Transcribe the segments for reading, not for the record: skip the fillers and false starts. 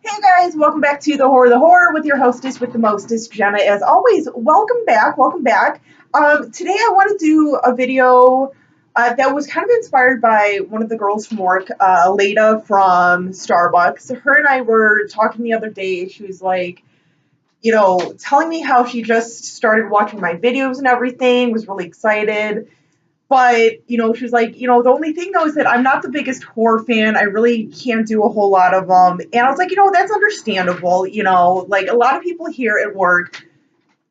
Hey guys, welcome back to the Horror with your hostess with the mostest, Jenna. As always, welcome back, welcome back. Today I want to do a video that was kind of inspired by one of the girls from work, Leda from Starbucks. Her and I were talking the other day. She was like, telling me how she just started watching my videos and everything, was really excited. But, she was like, the only thing though is that I'm not the biggest horror fan. I really can't do a whole lot of them. And I was like, that's understandable. Like a lot of people here at work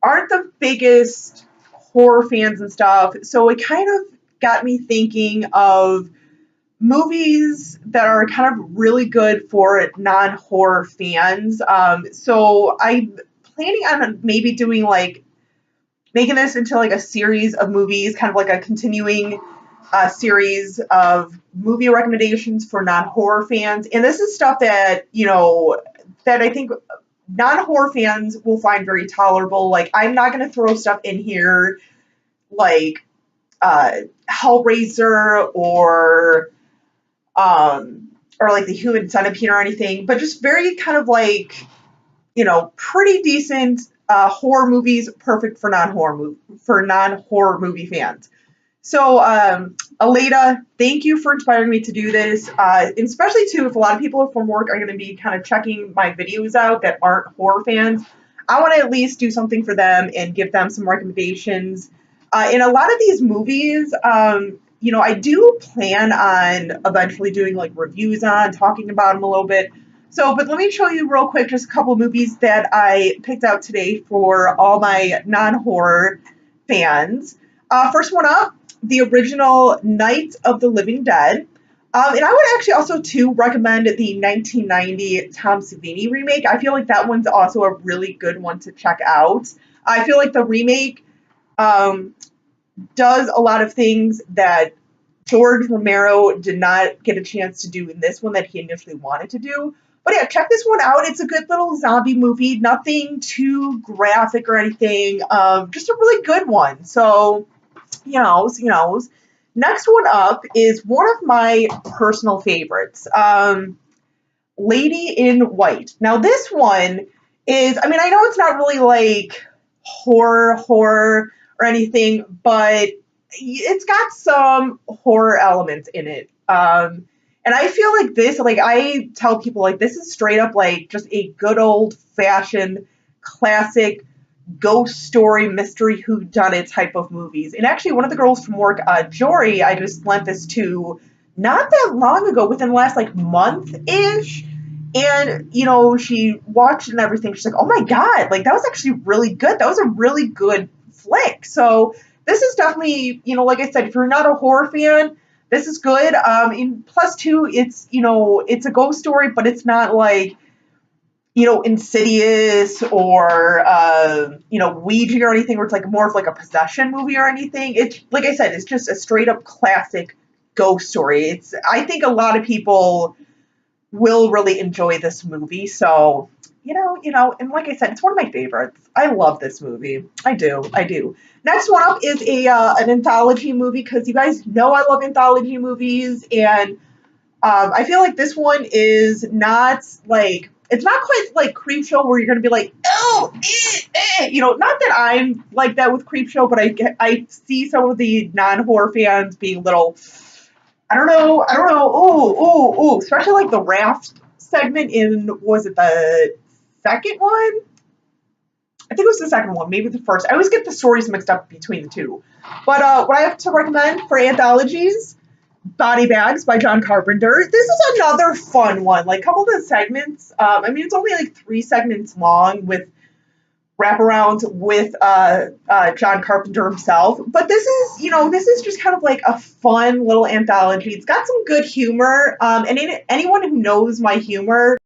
aren't the biggest horror fans and stuff. So it kind of got me thinking of movies that are kind of really good for non-horror fans. So I'm planning on maybe doing like making this into like a series of movies, kind of like a continuing series of movie recommendations for non-horror fans. And this is stuff that, that I think non-horror fans will find very tolerable. Like, I'm not going to throw stuff in here like Hellraiser or like the Human Centipede or anything, but just very kind of like, pretty decent horror movies, perfect for non-horror movie fans. So, Aleda, thank you for inspiring me to do this, and especially too if a lot of people from work are going to be kind of checking my videos out that aren't horror fans. I want to at least do something for them and give them some recommendations. In a lot of these movies, I do plan on eventually doing like reviews on, talking about them a little bit. So, but let me show you real quick just a couple of movies that I picked out today for all my non-horror fans. First one up, the original Night of the Living Dead. And I would actually also, too, recommend the 1990 Tom Savini remake. I feel like that one's also a really good one to check out. I feel like the remake does a lot of things that George Romero did not get a chance to do in this one that he initially wanted to do. But yeah, check this one out. It's a good little zombie movie. Nothing too graphic or anything. Just a really good one. So, Next one up is one of my personal favorites, Lady in White. Now, this one is, I mean, I know it's not really like horror or anything, but it's got some horror elements in it. And I feel like this, like I tell people, like this is straight up like just a good old fashioned classic ghost story mystery whodunit type of movies. And actually, one of the girls from work, Jory, I just lent this to not that long ago, within the last like month ish. And she watched and everything. She's like, "Oh my god, like that was actually really good. That was a really good flick." So this is definitely, like I said, if you're not a horror fan, this is good. And plus two, it's a ghost story, but it's not like Insidious or Ouija or anything where it's like more of like a possession movie or anything. It's like I said, it's just a straight up classic ghost story. I think a lot of people will really enjoy this movie. So, and like I said, it's one of my favorites. I love this movie. I do. Next one up is an anthology movie because you guys know I love anthology movies, and I feel like this one is not like it's not quite like Creepshow where you're gonna be like, oh, not that I'm like that with Creepshow, but I see some of the non-horror fans being a little, I don't know, ooh, especially like the raft segment in, was it the second one? I think it was the second one, maybe the first. I always get the stories mixed up between the two. But what I have to recommend for anthologies, Body Bags by John Carpenter. This is another fun one. Like a couple of the segments, I mean, it's only like 3 segments long with wraparounds with John Carpenter himself. But this is just kind of like a fun little anthology. It's got some good humor. And anyone who knows my humor,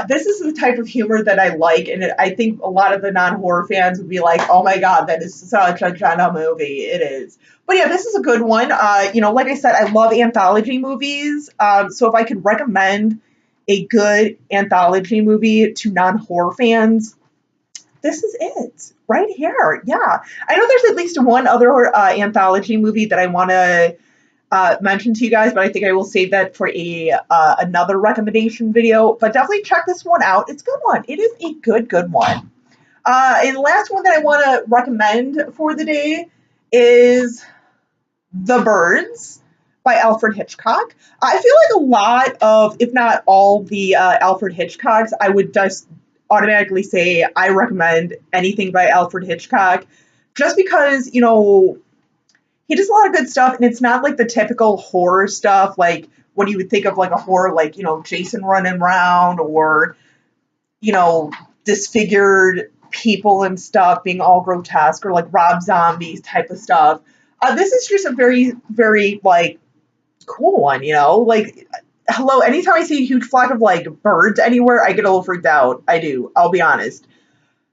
this is the type of humor that I like, and I think a lot of the non-horror fans would be like, "Oh my god, that is such a Jenna movie." It is, but yeah, this is a good one. Like I said, I love anthology movies. So if I could recommend a good anthology movie to non-horror fans, this is it right here. Yeah, I know there's at least one other anthology movie that I want to mention to you guys, but I think I will save that for a another recommendation video. But definitely check this one out. It's a good one. It is a good one. And the last one that I want to recommend for the day is The Birds by Alfred Hitchcock. I feel like a lot of, if not all, the Alfred Hitchcocks, I would just automatically say I recommend anything by Alfred Hitchcock, just because, you know, he does a lot of good stuff, and it's not like the typical horror stuff, like what you would think of like a horror, like, you know, Jason running around, or, you know, disfigured people and stuff being all grotesque, or like Rob Zombies type of stuff. This is just a very like cool one, you know? Like, hello, anytime I see a huge flock of like birds anywhere, I get a little freaked out. I do, I'll be honest.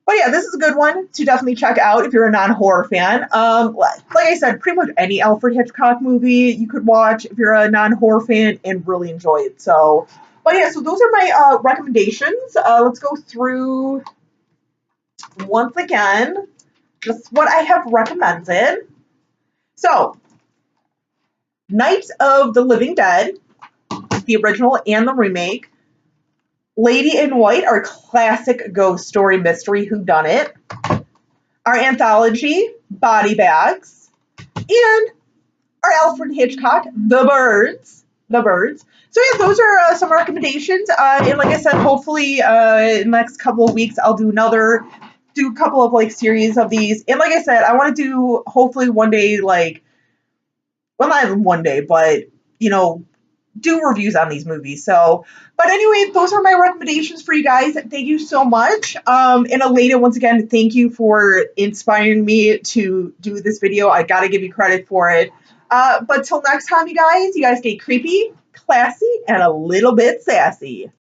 But yeah, this is a good one to definitely check out if you're a non-horror fan. Like I said, pretty much any Alfred Hitchcock movie you could watch if you're a non-horror fan and really enjoy it. So, but yeah, so those are my recommendations. Let's go through once again just what I have recommended. So, Night of the Living Dead, the original and the remake. Lady in White, our classic ghost story mystery whodunit. Our anthology, Body Bags. And our Alfred Hitchcock, The Birds. The Birds. So yeah, those are some recommendations. And like I said, hopefully in the next couple of weeks I'll do a couple of like series of these. And like I said, I want to do hopefully one day, like, well, not even one day, but, you know, do reviews on these movies. So, but anyway, those are my recommendations for you guys. Thank you so much. And Elena, once again, thank you for inspiring me to do this video. I gotta give you credit for it. But till next time, you guys stay creepy, classy, and a little bit sassy.